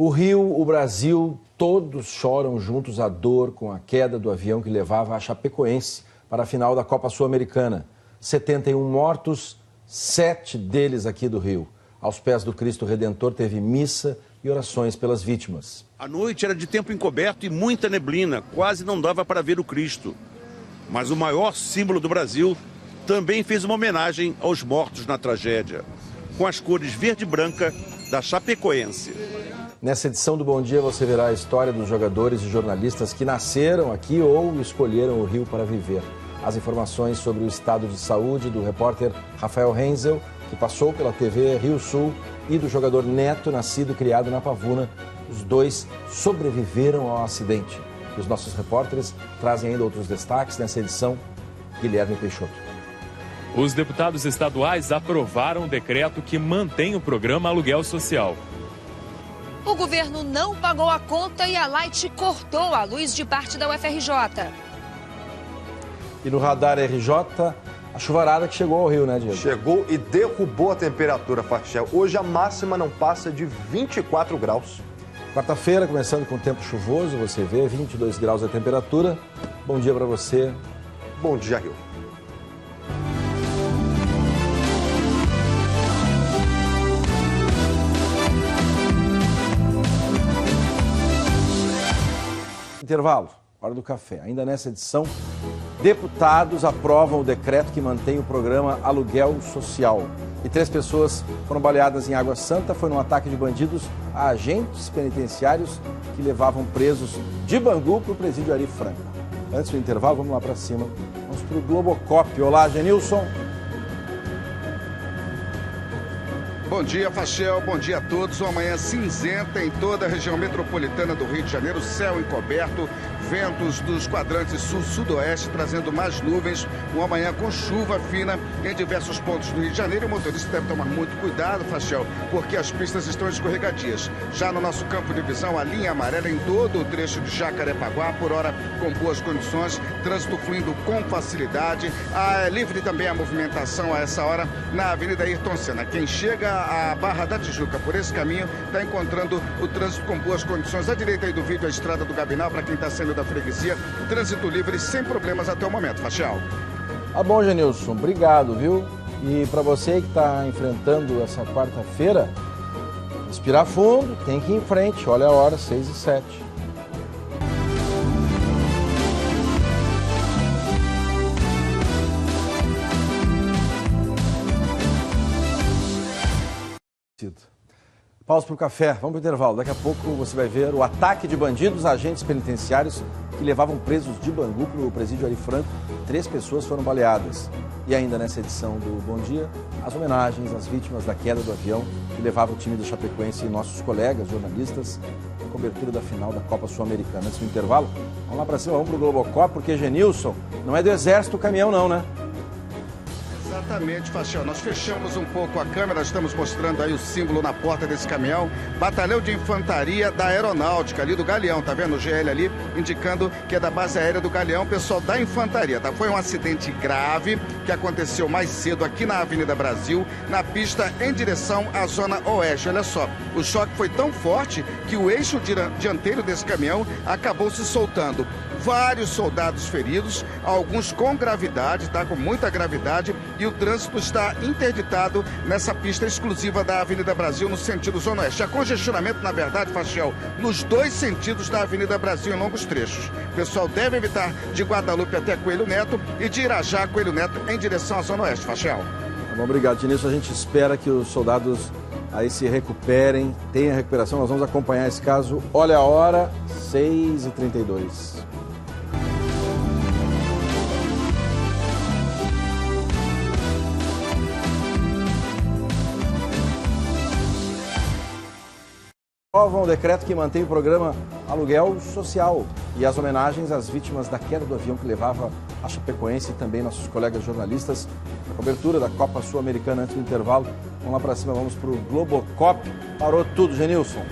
O Rio, o Brasil, todos choram juntos a dor com a queda do avião que levava a Chapecoense para a final da Copa Sul-Americana. 71 mortos, 7 deles aqui do Rio. Aos pés do Cristo Redentor teve missa e orações pelas vítimas. A noite era de tempo encoberto e muita neblina, quase não dava para ver o Cristo. Mas o maior símbolo do Brasil também fez uma homenagem aos mortos na tragédia, com as cores verde e branca da Chapecoense. Nessa edição do Bom Dia você verá a história dos jogadores e jornalistas que nasceram aqui ou escolheram o Rio para viver. As informações sobre o estado de saúde do repórter Rafael Renzel, que passou pela TV Rio Sul, e do jogador Neto, nascido e criado na Pavuna. Os dois sobreviveram ao acidente. E os nossos repórteres trazem ainda outros destaques nessa edição. Guilherme Peixoto. Os deputados estaduais aprovaram um decreto que mantém o programa Aluguel Social. O governo não pagou a conta e a Light cortou a luz de parte da UFRJ. E no Radar RJ, a chuvarada que chegou ao Rio, né, Diego? Chegou e derrubou a temperatura, Fachel. Hoje a máxima não passa de 24 graus. Quarta-feira, começando com tempo chuvoso, você vê, 22 graus a temperatura. Bom dia para você. Bom dia, Rio. Intervalo, hora do café. Ainda nessa edição, deputados aprovam o decreto que mantém o programa Aluguel Social. E 3 pessoas foram baleadas em Água Santa. Foi num ataque de bandidos a agentes penitenciários que levavam presos de Bangu para o presídio Ari Franco. Antes do intervalo, vamos lá para cima. Vamos para o Globocop. Olá, Genilson. Bom dia, Fachel. Bom dia a todos. Uma manhã cinzenta em toda a região metropolitana do Rio de Janeiro. Céu encoberto, ventos dos quadrantes sul-sudoeste trazendo mais nuvens. Uma manhã com chuva fina em diversos pontos do Rio de Janeiro. O motorista deve tomar muito cuidado, Fachel, porque as pistas estão escorregadias. Já no nosso campo de visão, a linha amarela em todo o trecho de Jacarepaguá, por hora com boas condições, trânsito fluindo com facilidade. É livre também a movimentação a essa hora na Avenida Ayrton Senna. Quem chega a Barra da Tijuca por esse caminho está encontrando o trânsito com boas condições. À direita aí do vídeo, a estrada do Gabinal, para quem está saindo da freguesia, trânsito livre sem problemas até o momento, Fachel. Tá bom, Genilson, obrigado, viu? E para você que está enfrentando essa quarta-feira, respirar fundo, tem que ir em frente. Olha a hora, 6h07. Pausa para o café, vamos para o intervalo. Daqui a pouco você vai ver o ataque de bandidos a agentes penitenciários que levavam presos de Bangu para o presídio Ari Franco. 3 pessoas foram baleadas. E ainda nessa edição do Bom Dia, as homenagens às vítimas da queda do avião que levava o time do Chapecoense e nossos colegas jornalistas na cobertura da final da Copa Sul-Americana. Antes do intervalo, vamos lá para cima, vamos para o Globocop, porque Genilson, não é do Exército o caminhão não, né? Exatamente, Fachel. Nós fechamos um pouco a câmera, estamos mostrando aí o símbolo na porta desse caminhão. Batalhão de Infantaria da Aeronáutica, ali do Galeão, tá vendo o GL ali, indicando que é da base aérea do Galeão, pessoal da Infantaria, tá? Foi um acidente grave que aconteceu mais cedo aqui na Avenida Brasil, na pista em direção à Zona Oeste. Olha só, o choque foi tão forte que o eixo dianteiro desse caminhão acabou se soltando. Vários soldados feridos, alguns com gravidade, tá? Com muita gravidade, e o trânsito está interditado nessa pista exclusiva da Avenida Brasil no sentido Zona Oeste. Há congestionamento, na verdade, Fachel, nos 2 sentidos da Avenida Brasil em longos trechos. O pessoal deve evitar de Guadalupe até Coelho Neto e de Irajá a Coelho Neto em direção à Zona Oeste, Fachel. Tá bom, obrigado, Genilson. A gente espera que os soldados aí se recuperem, tenham recuperação. Nós vamos acompanhar esse caso. Olha a hora, 6h32. Aprovam o decreto que mantém o programa Aluguel Social e as homenagens às vítimas da queda do avião que levava a Chapecoense e também nossos colegas jornalistas na cobertura da Copa Sul-Americana. Antes do intervalo, vamos lá para cima, vamos para o Globocop. Parou tudo, Genilson.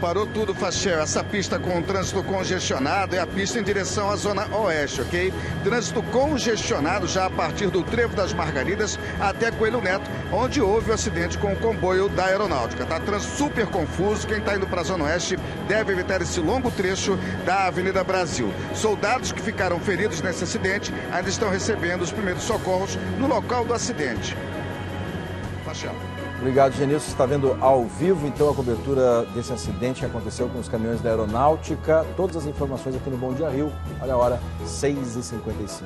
parou tudo, Fachel. Essa pista com o trânsito congestionado é a pista em direção à Zona Oeste, ok? Trânsito congestionado já a partir do Trevo das Margaridas até Coelho Neto, onde houve o acidente com o comboio da Aeronáutica. Tá trânsito super confuso. Quem está indo para a Zona Oeste deve evitar esse longo trecho da Avenida Brasil. Soldados que ficaram feridos nesse acidente ainda estão recebendo os primeiros socorros no local do acidente. Fachel. Obrigado, Genilson. Você está vendo ao vivo, então, a cobertura desse acidente que aconteceu com os caminhões da Aeronáutica. Todas as informações aqui no Bom Dia Rio. Olha a hora, 6h55.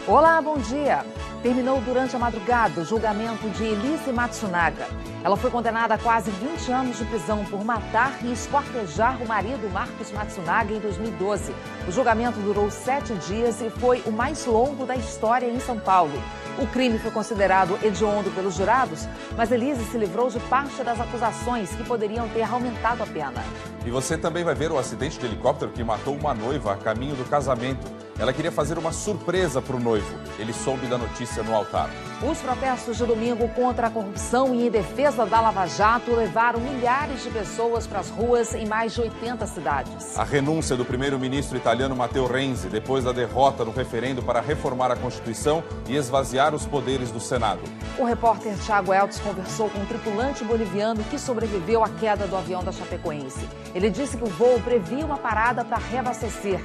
Olá, bom dia. Terminou durante a madrugada o julgamento de Elise Matsunaga. Ela foi condenada a quase 20 anos de prisão por matar e esquartejar o marido Marcos Matsunaga em 2012. O julgamento durou 7 dias e foi o mais longo da história em São Paulo. O crime foi considerado hediondo pelos jurados, mas Elise se livrou de parte das acusações que poderiam ter aumentado a pena. E você também vai ver o acidente de helicóptero que matou uma noiva a caminho do casamento. Ela queria fazer uma surpresa para o noivo. Ele soube da notícia no altar. Os protestos de domingo contra a corrupção e em defesa da Lava Jato levaram milhares de pessoas para as ruas em mais de 80 cidades. A renúncia do primeiro-ministro italiano Matteo Renzi, depois da derrota no referendo para reformar a Constituição e esvaziar os poderes do Senado. O repórter Thiago Eltz conversou com um tripulante boliviano que sobreviveu à queda do avião da Chapecoense. Ele disse que o voo previa uma parada para reabastecer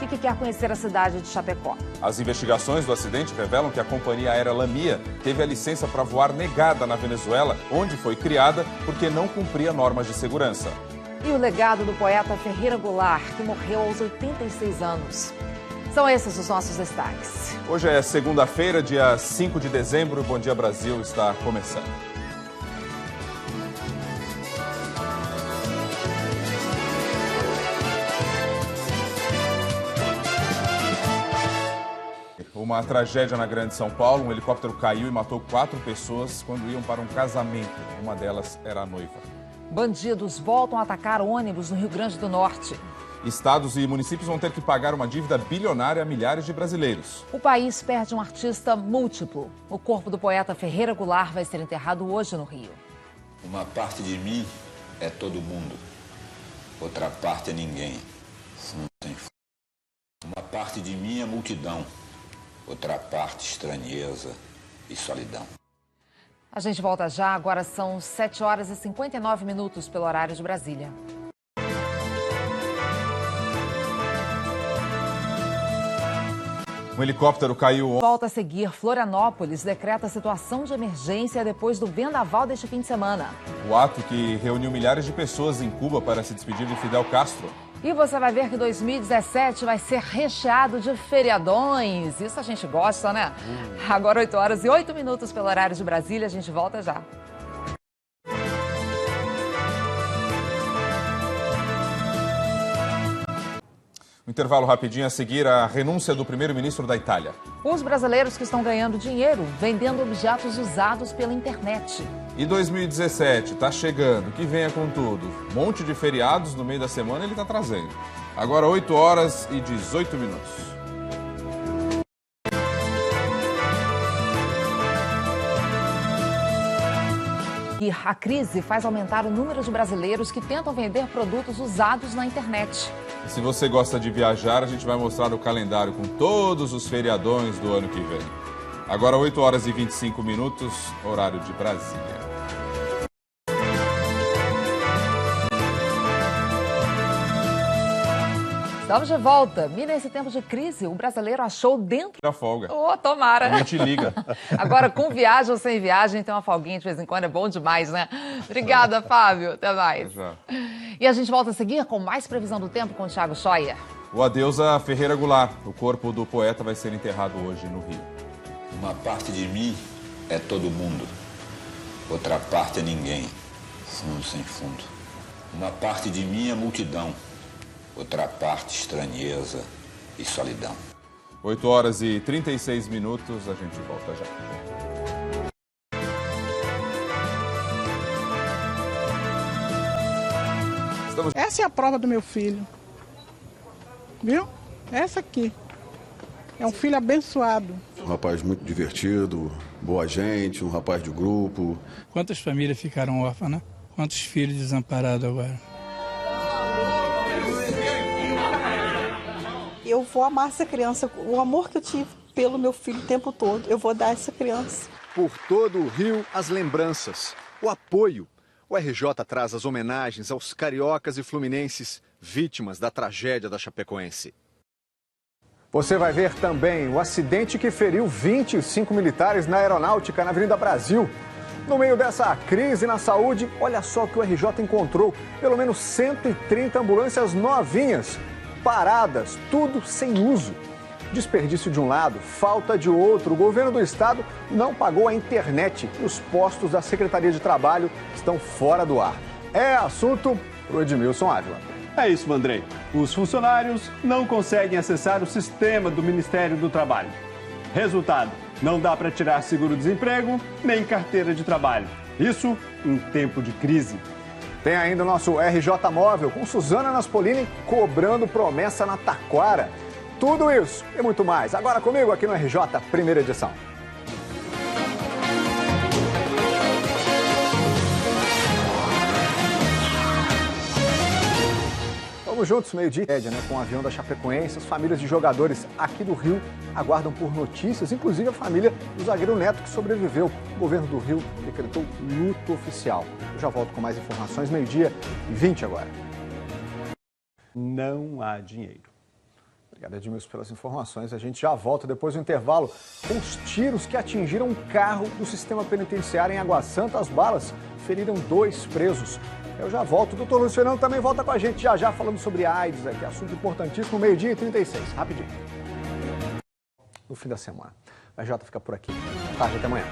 e que quer conhecer a cidade de Chapecó. As investigações do acidente revelam que a companhia aérea Lamia teve a licença para voar negada na Venezuela, onde foi criada porque não cumpria normas de segurança. E o legado do poeta Ferreira Goulart, que morreu aos 86 anos. São esses os nossos destaques. Hoje é segunda-feira, dia 5 de dezembro. Bom Dia Brasil está começando. Uma tragédia na Grande São Paulo. Um helicóptero caiu e matou 4 pessoas quando iam para um casamento. Uma delas era a noiva. Bandidos voltam a atacar ônibus no Rio Grande do Norte. Estados e municípios vão ter que pagar uma dívida bilionária a milhares de brasileiros. O país perde um artista múltiplo. O corpo do poeta Ferreira Goulart vai ser enterrado hoje no Rio. Uma parte de mim é todo mundo. Outra parte é ninguém. Uma parte de mim é multidão. Outra parte, estranheza e solidão. A gente volta já, agora são 7h59 pelo horário de Brasília. Um helicóptero caiu. Volta a seguir, Florianópolis decreta situação de emergência depois do vendaval deste fim de semana. O ato que reuniu milhares de pessoas em Cuba para se despedir de Fidel Castro. E você vai ver que 2017 vai ser recheado de feriadões. Isso a gente gosta, né? Agora 8h08 pelo horário de Brasília. A gente volta já. Um intervalo rapidinho a seguir, a renúncia do primeiro-ministro da Itália. Os brasileiros que estão ganhando dinheiro vendendo objetos usados pela internet. E 2017 está chegando, que venha com tudo. Um monte de feriados no meio da semana ele está trazendo. Agora 8h18. E a crise faz aumentar o número de brasileiros que tentam vender produtos usados na internet. Se você gosta de viajar, a gente vai mostrar o calendário com todos os feriadões do ano que vem. Agora 8h25, horário de Brasília. Estamos de volta. E nesse tempo de crise, o brasileiro achou dentro da folga. Oh, tomara. A gente liga. Agora, com viagem ou sem viagem, tem uma folguinha de vez em quando, é bom demais, né? Obrigada, Fábio. Até mais. Já. E a gente volta a seguir com mais previsão do tempo com o Thiago Scheuer. O adeus a Ferreira Goulart. O corpo do poeta vai ser enterrado hoje no Rio. Uma parte de mim é todo mundo. Outra parte é ninguém. Fundo sem fundo. Uma parte de mim é multidão. Outra parte, estranheza e solidão. 8h36, a gente volta já. Essa é a prova do meu filho. Viu? Essa aqui. É um filho abençoado. Um rapaz muito divertido, boa gente, um rapaz de grupo. Quantas famílias ficaram órfãs, né? Quantos filhos desamparados agora? Eu vou amar essa criança. O amor que eu tive pelo meu filho o tempo todo, eu vou dar a essa criança. Por todo o Rio, as lembranças, o apoio. O RJ traz as homenagens aos cariocas e fluminenses vítimas da tragédia da Chapecoense. Você vai ver também o acidente que feriu 25 militares na aeronáutica na Avenida Brasil. No meio dessa crise na saúde, olha só que o RJ encontrou pelo menos 130 ambulâncias novinhas, paradas, tudo sem uso. Desperdício de um lado, falta de outro. O governo do estado não pagou a internet e os postos da Secretaria de Trabalho estão fora do ar. É assunto pro Edmilson Ávila. É isso, Vandrei. Os funcionários não conseguem acessar o sistema do Ministério do Trabalho. Resultado, não dá para tirar seguro-desemprego nem carteira de trabalho. Isso em tempo de crise. Tem ainda o nosso RJ Móvel com Suzana Naspolini cobrando promessa na Taquara. Tudo isso e muito mais. Agora comigo aqui no RJ, primeira edição. Vamos juntos, meio-dia, né, com o avião da Chapecoense. As famílias de jogadores aqui do Rio aguardam por notícias, inclusive a família do zagueiro Neto, que sobreviveu. O governo do Rio decretou luto oficial. Eu já volto com mais informações, meio-dia e 20 agora. Não há dinheiro. Obrigado, Edmilson, pelas informações. A gente já volta depois do intervalo com os tiros que atingiram um carro do sistema penitenciário em Água Santa. As balas feriram 2 presos. Eu já volto. O doutor Luiz Fernando também volta com a gente já falando sobre AIDS, aqui, assunto importantíssimo, meio-dia e 36, rapidinho. No fim da semana. A RJ fica por aqui. Boa tarde, até amanhã.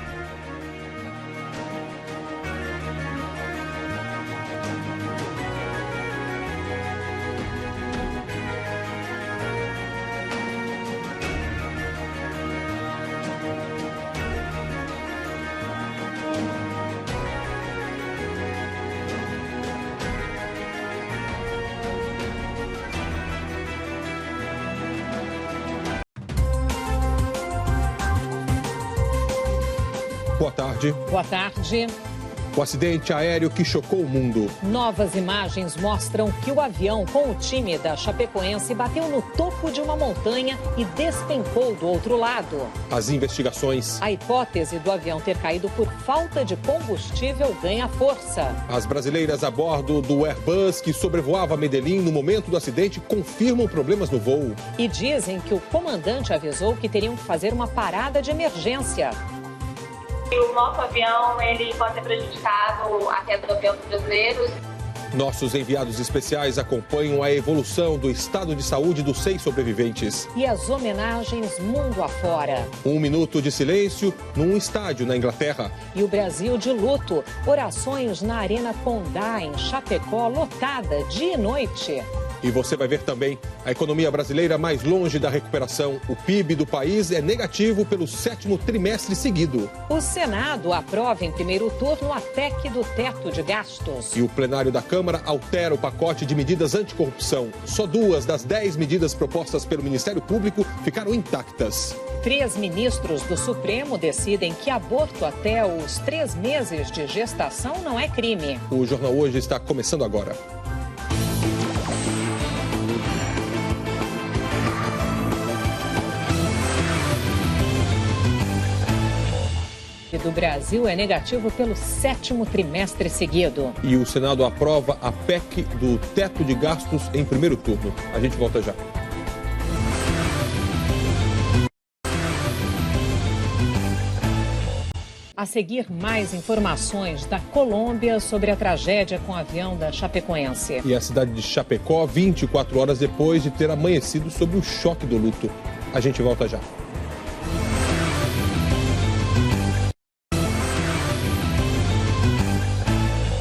Boa tarde. Boa tarde. O acidente aéreo que chocou o mundo. Novas imagens mostram que o avião com o time da Chapecoense bateu no topo de uma montanha e despencou do outro lado. As investigações. A hipótese do avião ter caído por falta de combustível ganha força. As brasileiras a bordo do Airbus que sobrevoava Medellín no momento do acidente confirmam problemas no voo. E dizem que o comandante avisou que teriam que fazer uma parada de emergência. O nosso avião ele pode ser prejudicado, a queda do avião dos brasileiros. Nossos enviados especiais acompanham a evolução do estado de saúde dos 6 sobreviventes. E as homenagens mundo afora. 1 minuto de silêncio num estádio na Inglaterra. E o Brasil de luto. Orações na Arena Condá, em Chapecó, lotada dia e noite. E você vai ver também a economia brasileira mais longe da recuperação. O PIB do país é negativo pelo 7º trimestre seguido. O Senado aprova em primeiro turno a PEC do teto de gastos. E o plenário da Câmara altera o pacote de medidas anticorrupção. Só 2 das 10 medidas propostas pelo Ministério Público ficaram intactas. 3 ministros do Supremo decidem que aborto até os 3 meses de gestação não é crime. O Jornal Hoje está começando agora. Do Brasil é negativo pelo 7º trimestre seguido. E o Senado aprova a PEC do teto de gastos em primeiro turno. A gente volta já. A seguir, mais informações da Colômbia sobre a tragédia com o avião da Chapecoense. E a cidade de Chapecó, 24 horas depois de ter amanhecido sob o choque do luto. A gente volta já.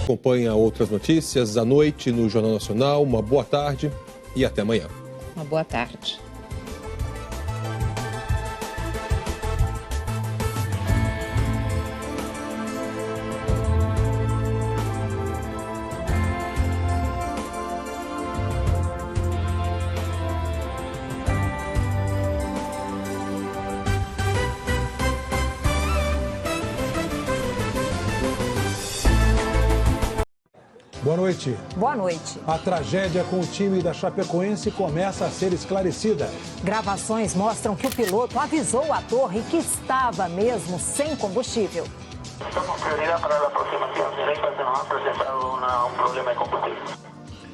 Acompanha outras notícias à noite no Jornal Nacional. Uma boa tarde e até amanhã. Uma boa tarde. noite. Boa noite. A tragédia com o time da Chapecoense começa a ser esclarecida. Gravações mostram que o piloto avisou a torre que estava mesmo sem combustível. Somos prioridade para a aproximação. Sempre nos apresentado um problema de combustível.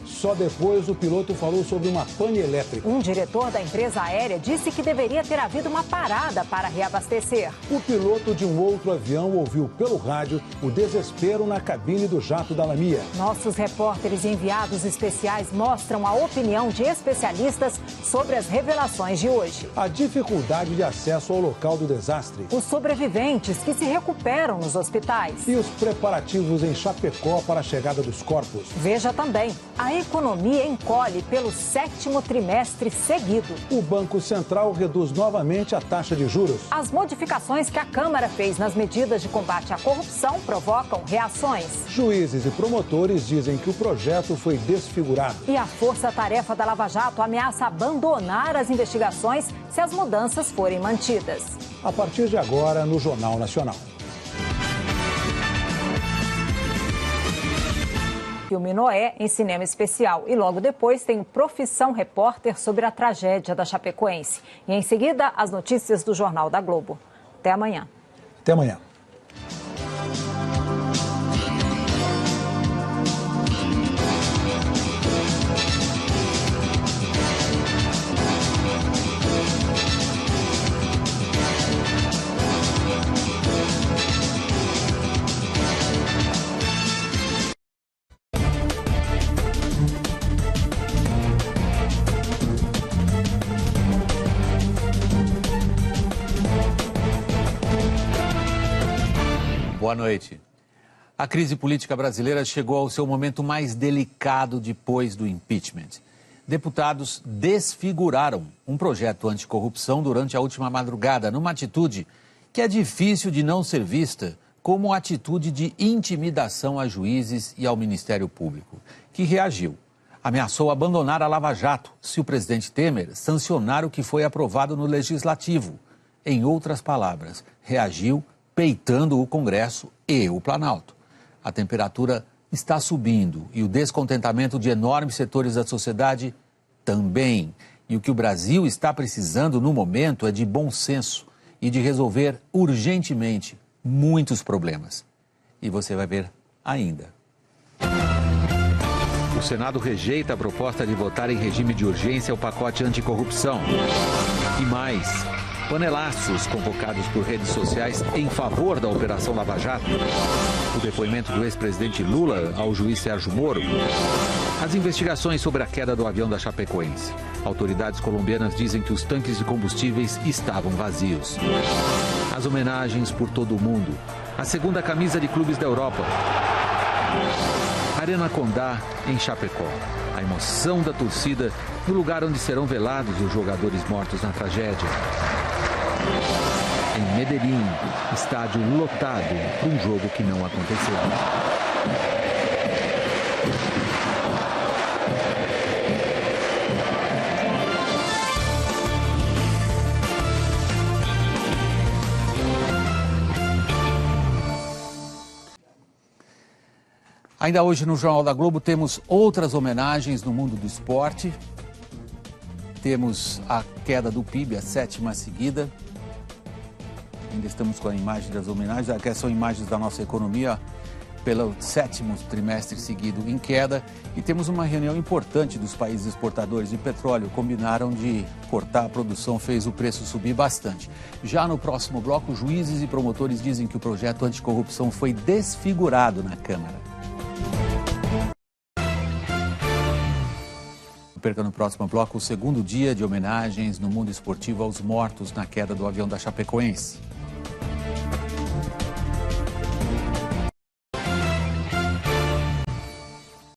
Só depois o piloto falou sobre uma pane elétrica. Um diretor da empresa aérea disse que deveria ter havido uma parada para reabastecer. O piloto de um outro avião ouviu pelo rádio o desespero na cabine do jato da Lamia. Nossos repórteres e enviados especiais mostram a opinião de especialistas sobre as revelações de hoje. A dificuldade de acesso ao local do desastre. Os sobreviventes que se recuperam nos hospitais. E os preparativos em Chapecó para a chegada dos corpos. Veja também, a economia encolhe pelo 7º trimestre seguido. O Banco Central reduz novamente a taxa de juros. As modificações que a Câmara fez nas medidas de combate à corrupção provocam reações. Juízes e promotores dizem que o projeto foi desfigurado. E a Força-Tarefa da Lava Jato ameaça abandonar as investigações se as mudanças forem mantidas. A partir de agora, no Jornal Nacional. Filme Noé em cinema especial. E logo depois tem o Profissão Repórter sobre a tragédia da Chapecoense. E em seguida, as notícias do Jornal da Globo. Até amanhã. Até amanhã. Boa noite. A crise política brasileira chegou ao seu momento mais delicado depois do impeachment. Deputados desfiguraram um projeto anticorrupção durante a última madrugada, numa atitude que é difícil de não ser vista como atitude de intimidação a juízes e ao Ministério Público, que reagiu. Ameaçou abandonar a Lava Jato se o presidente Temer sancionar o que foi aprovado no Legislativo. Em outras palavras, reagiu peitando o Congresso e o Planalto. A temperatura está subindo e o descontentamento de enormes setores da sociedade também. E o que o Brasil está precisando no momento é de bom senso e de resolver urgentemente muitos problemas. E você vai ver ainda. O Senado rejeita a proposta de votar em regime de urgência o pacote anticorrupção. E mais, panelaços convocados por redes sociais em favor da Operação Lava Jato. O depoimento do ex-presidente Lula ao juiz Sérgio Moro. As investigações sobre a queda do avião da Chapecoense. Autoridades colombianas dizem que os tanques de combustíveis estavam vazios. As homenagens por todo o mundo. A segunda camisa de clubes da Europa. Arena Condá, em Chapecó. A emoção da torcida no lugar onde serão velados os jogadores mortos na tragédia. Em Medellín, estádio lotado para um jogo que não aconteceu. Ainda hoje no Jornal da Globo temos outras homenagens no mundo do esporte. Temos a queda do PIB, a 7ª seguida. Ainda estamos com a imagem das homenagens, aqui são imagens da nossa economia pelo 7º trimestre seguido em queda. E temos uma reunião importante dos países exportadores de petróleo. Combinaram de cortar a produção, fez o preço subir bastante. Já no próximo bloco, juízes e promotores dizem que o projeto anticorrupção foi desfigurado na Câmara. Perca no próximo bloco o segundo dia de homenagens no mundo esportivo aos mortos na queda do avião da Chapecoense.